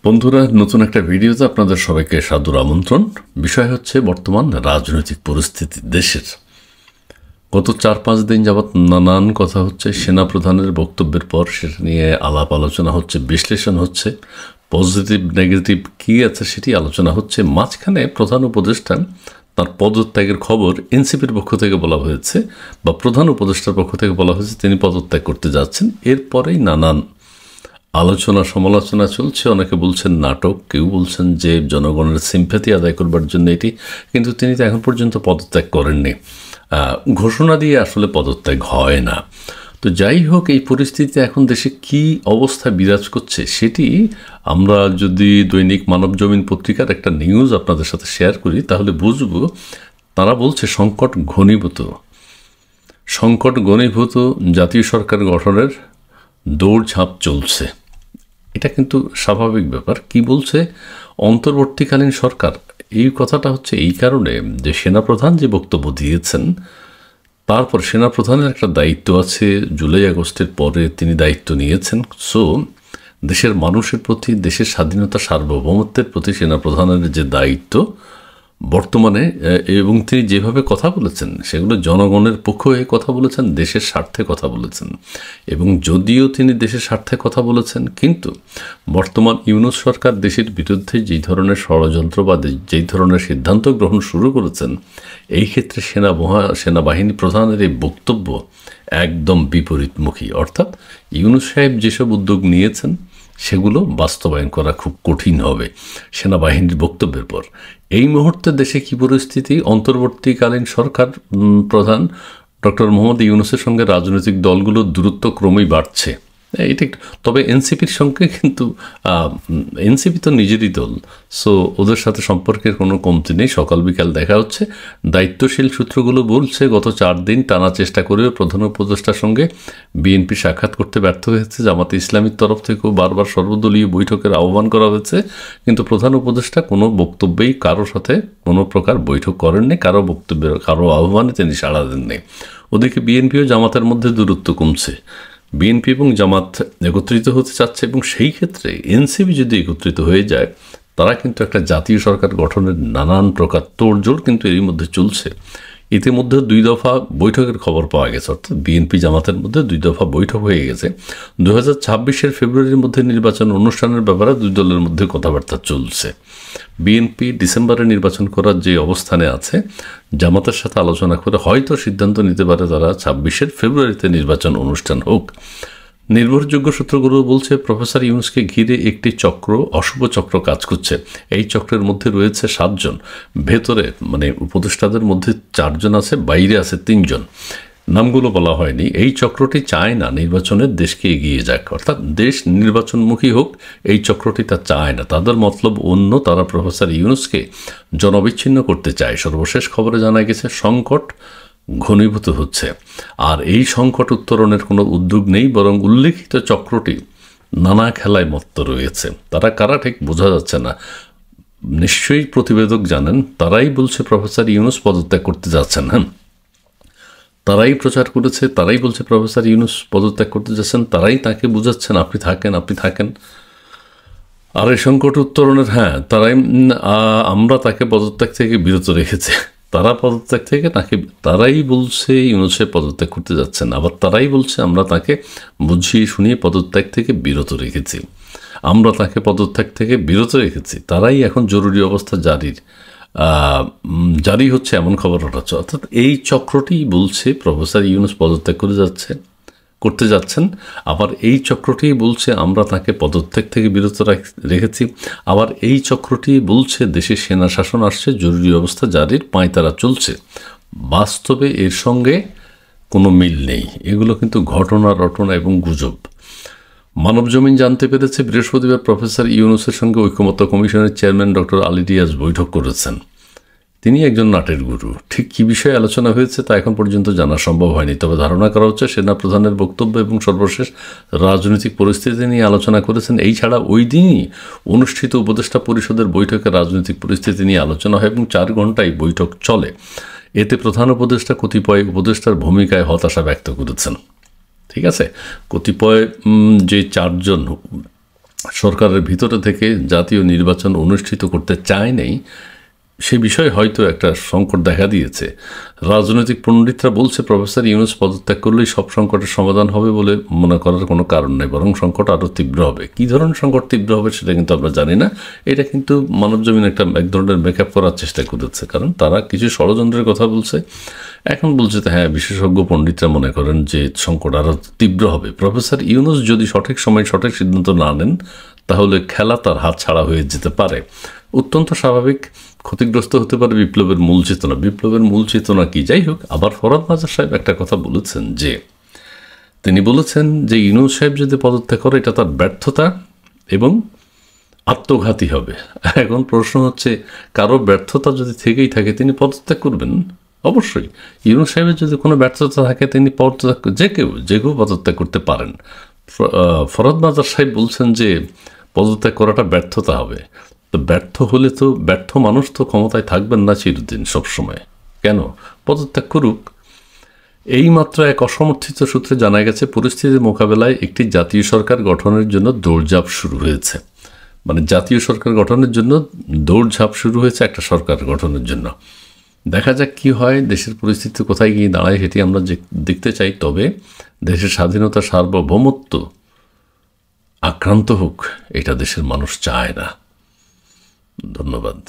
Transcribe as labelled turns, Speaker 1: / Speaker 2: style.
Speaker 1: বন্ধুরা, নতুন একটা ভিডিওতে আপনাদের সবাইকে সাদর আমন্ত্রণ। বিষয় হচ্ছে বর্তমান রাজনৈতিক পরিস্থিতি দেশের। গত 4-5 দিন যাবৎ নানান কথা হচ্ছে। সেনাপ্রধানের বক্তব্যের পর সেটা নিয়ে আলাপ আলোচনা হচ্ছে, বিশ্লেষণ হচ্ছে, পজিটিভ নেগেটিভ কী আছে সেটি আলোচনা হচ্ছে। মাঝখানে প্রধান উপদেষ্টা তার পদত্যাগের খবর এনসিপির পক্ষ থেকে বলা হয়েছে, বা প্রধান উপদেষ্টার পক্ষ থেকে বলা হয়েছে তিনি পদত্যাগ করতে যাচ্ছেন। এরপরেই নানান আলোচনা সমালোচনা চলছে। অনেকে বলছেন নাটক, কেউ বলছেন যে জনগণের সিম্প্যাথি আদায় করবার জন্য এটি, কিন্তু তিনি তো এখন পর্যন্ত পদত্যাগ করেননি। ঘোষণা দিয়ে আসলে পদত্যাগ হয় না। তো যাই হোক, এই পরিস্থিতিতে এখন দেশে কি অবস্থা বিরাজ করছে সেটি আমরা যদি দৈনিক মানবজমিন পত্রিকার একটা নিউজ আপনাদের সাথে শেয়ার করি তাহলে বুঝব। তারা বলছে সংকট ঘনীভূত জাতীয় সরকার গঠনের দৌড়ঝাঁপ চলছে। এটা কিন্তু স্বাভাবিক ব্যাপার। কি বলছে অন্তর্বর্তীকালীন সরকার? এই কথাটা হচ্ছে এই কারণে যে সেনাপ্রধান যে বক্তব্য দিয়েছেন, তারপর সেনাপ্রধানের একটা দায়িত্ব আছে। জুলাই আগস্টের পরে তিনি দায়িত্ব নিয়েছেন। সো দেশের মানুষের প্রতি, দেশের স্বাধীনতা সার্বভৌমত্বের প্রতি সেনাপ্রধানের যে দায়িত্ব বর্তমানে, এবং তিনি যেভাবে কথা বলেছেন সেগুলো জনগণের পক্ষ হয়ে কথা বলেছেন, দেশের স্বার্থে কথা বলেছেন। এবং যদিও তিনি দেশের স্বার্থে কথা বলেছেন, কিন্তু বর্তমান ইউনূস সরকার দেশের বিরুদ্ধে যেই ধরনের ষড়যন্ত্র বা যেই ধরনের সিদ্ধান্ত গ্রহণ শুরু করেছেন, এই ক্ষেত্রে সেনাবাহিনী প্রধানের এই বক্তব্য একদম বিপরীতমুখী। অর্থাৎ ইউনূস সাহেব যেসব উদ্যোগ নিয়েছেন সেগুলো বাস্তবায়ন করা খুব কঠিন হবে সেনাবাহিনীর বক্তব্যের পর। এই মুহূর্তে দেশে কি পরিস্থিতি? অন্তর্বর্তীকালীন সরকার প্রধান ডক্টর মোহাম্মদ ইউনূসের সঙ্গে রাজনৈতিক দলগুলোর দূরত্ব ক্রমেই বাড়ছে। এটা তবে এনসিপির সঙ্গে কিন্তু এনসিপি তো নিজেরই দল, সো ওদের সাথে সম্পর্কের কোনো কমতি নেই। সকাল বিকাল দেখা হচ্ছে। দায়িত্বশীল সূত্রগুলো বলছে গত 4 দিন টানা চেষ্টা করেও প্রধান উপদেষ্টার সঙ্গে বিএনপি সাক্ষাৎ করতে ব্যর্থ হয়েছে। জামাতে ইসলামীর তরফ থেকেও বারবার সর্বদলীয় বৈঠকের আহ্বান করা হয়েছে, কিন্তু প্রধান উপদেষ্টা কোনো বক্তব্যেই কারোর সাথে কোনো প্রকার বৈঠক করেননি, কারো আহ্বানে তিনি সাড়া দেননি। ওদিকে বিএনপি ও জামাতের মধ্যে দূরত্ব কমছে। বিএনপি এবং জামাত একত্রিত হতে চাচ্ছে, এবং সেই ক্ষেত্রে এনসিপি যদি একত্রিত হয়ে যায়, তারা কিন্তু একটা জাতীয় সরকার গঠনের নানান প্রকার তোড়জোড় কিন্তু এরই মধ্যে চলছে। ইতিমধ্যে 2 দফা বৈঠকের খবর পাওয়া গেছে, অর্থাৎ বিএনপি জামাতের মধ্যে 2 দফা বৈঠক হয়ে গেছে। 2026-এর ফেব্রুয়ারির মধ্যে নির্বাচন অনুষ্ঠানের ব্যাপারে 2 দলের মধ্যে কথাবার্তা চলছে। বিএনপি ডিসেম্বরে নির্বাচন করার যে অবস্থানে আছে, জামাতের সাথে আলোচনা করে হয়তো সিদ্ধান্ত নিতে পারে তারা 26-এর ফেব্রুয়ারিতে নির্বাচন অনুষ্ঠান হোক। নির্ভরযোগ্য সূত্রগুলো বলছে প্রফেসর ইউনূসকে ঘিরে একটি চক্র, অশুভ চক্র কাজ করছে। এই চক্রের মধ্যে রয়েছে 7 জন। ভেতরে মানে উপদেষ্টাদের মধ্যে 4 জন আছে, বাইরে আছে 3 জন। নামগুলো বলা হয়নি। এই চক্রটি চায় না নির্বাচনের দেশকে এগিয়ে যাক, অর্থাৎ দেশ নির্বাচনমুখী হোক। এই চক্রটি তা চায় না। তাদের মতলব অন্য। তারা প্রফেসর ইউনূসকে জনবিচ্ছিন্ন করতে চায়। সর্বশেষ খবরে জানা গেছে সংকট ঘনীভূত হচ্ছে, আর এই সংকট উত্তরণের কোনো উদ্যোগ নেই, বরং উল্লেখিত চক্রটি নানা খেলায় মত্ত রয়েছে। তারা কারা ঠিক বোঝা যাচ্ছে না। নিশ্চয়ই প্রতিবেদক জানেন। তারাই বলছে প্রফেসর ইউনূস পদত্যাগ করতে যাচ্ছেন। হ্যাঁ, তারাই প্রচার করেছে, তারাই বলছে প্রফেসর ইউনূস পদত্যাগ করতে যাচ্ছেন, তারাই তাকে বুঝাচ্ছেন আপনি থাকেন। আর এই সংকট উত্তরণের তারাই আমরা তাকে পদত্যাগ থেকে বিরত রেখেছে। তারা পদত্যাগ থেকে তারাই বলছে ইউনূসে পদত্যাগ করতে যাচ্ছেন, আবার তারাই বলছে আমরা তাকে বুঝিয়ে শুনিয়ে পদত্যাগ থেকে বিরত রেখেছি। তারাই এখন জরুরি অবস্থা জারি হচ্ছে এমন খবর রটাচ্ছে। অর্থাৎ এই চক্রটি বলছে প্রফেসর ইউনূস পদত্যাগ করতে যাচ্ছেন, আবার এই চক্রটি বলছে আমরা তাকে পদত্যাগ থেকে বিরত রেখেছি, আবার এই চক্রটি বলছে দেশে সেনা শাসন আসছে, জরুরি অবস্থা জারির পাঁয়তারা চলছে। বাস্তবে এর সঙ্গে কোনো মিল নেই। এগুলো কিন্তু ঘটনা রটনা এবং গুজব। মানবজমিন জানতে পেরেছে বৃহস্পতিবার প্রফেসর ইউনূসের সঙ্গে ঐকমত্য কমিশনের চেয়ারম্যান ডক্টর আলী রিয়াজ বৈঠক করেছেন। তিনি একজন নাটের গুরু। ঠিক কী বিষয়ে আলোচনা হয়েছে তা এখন পর্যন্ত জানা সম্ভব হয়নি, তবে ধারণা করা হচ্ছে সেনাপ্রধানের বক্তব্য এবং সর্বশেষ রাজনৈতিক পরিস্থিতি নিয়ে আলোচনা করেছেন। এই ছাড়া ওই দিনই অনুষ্ঠিত উপদেষ্টা পরিষদের বৈঠকে রাজনৈতিক পরিস্থিতি নিয়ে আলোচনা হয় এবং 4 ঘণ্টায় বৈঠক চলে। এতে প্রধান উপদেষ্টা কতিপয় উপদেষ্টার ভূমিকায় হতাশা ব্যক্ত করেছেন। ঠিক আছে, কতিপয় যে 4 জন সরকারের ভিতরে থেকে জাতীয় নির্বাচন অনুষ্ঠিত করতে চায় নাই, সে বিষয়ে হয়তো একটা সংকট দেখা দিয়েছে। রাজনৈতিক পণ্ডিতরা বলছে প্রফেসর ইউনূস পদত্যাগ করলেই সব সংকটের সমাধান হবে বলে মনে করার কোনো কারণ নেই, বরং সংকট আরও তীব্র হবে। কী ধরনের সংকট তীব্র হবে সেটা কিন্তু আমরা জানি না। এটা কিন্তু মানবজমিন এক ধরনের মেকআপ করার চেষ্টা করেছে, কারণ তারা কিছু ষড়যন্ত্রের কথা বলছে। এখন বলছে হ্যাঁ, বিশেষজ্ঞ পণ্ডিতরা মনে করেন যে সংকট আরও তীব্র হবে। প্রফেসর ইউনূস যদি সঠিক সময় সঠিক সিদ্ধান্ত না নেন, তাহলে খেলা তার হাত ছাড়া হয়ে যেতে পারে। অত্যন্ত স্বাভাবিক, ক্ষতিগ্রস্ত হতে পারে বিপ্লবের মূল চেতনা। বিপ্লবের মূল চেতনা কি? যাই হোক, আবার ফরহাদ মাজার সাহেব একটা কথা বলেছেন যে তিনি বলেছেন যে ইউনূস সাহেব যদি পদত্যাগ করে এটা তার ব্যর্থতা এবং আত্মঘাতী হবে। এখন প্রশ্ন হচ্ছে, কারো ব্যর্থতা যদি থেকেই থাকে তিনি পদত্যাগ করবেন? অবশ্যই। ইউনূস সাহেবের যদি কোনো ব্যর্থতা থাকে তিনি পদত্যাগ, যে কেউ পদত্যাগ করতে পারেন। ফরহাদ মাজার সাহেব বলছেন যে পদত্যাগ করাটা ব্যর্থতা হবে। তো ব্যর্থ হলে তো ব্যর্থ মানুষ তো ক্ষমতায় থাকবেন না চিরদিন সবসময়। কেন? পদত্যাগ করুক। এইমাত্র এক অসমর্থিত সূত্রে জানা গেছে পরিস্থিতির মোকাবেলায় একটি জাতীয় সরকার গঠনের জন্য দৌড়ঝাঁপ শুরু হয়েছে। মানে জাতীয় সরকার গঠনের জন্য দৌড়ঝাঁপ শুরু হয়েছে একটা সরকার গঠনের জন্য। দেখা যাক কি হয়, দেশের পরিস্থিতি কোথায় গিয়ে দাঁড়ায় সেটি আমরা দেখতে চাই। তবে দেশের স্বাধীনতা, সার্বভৌমত্ব আক্রান্ত হোক এটা দেশের মানুষ চায় না। ধন্যবাদ।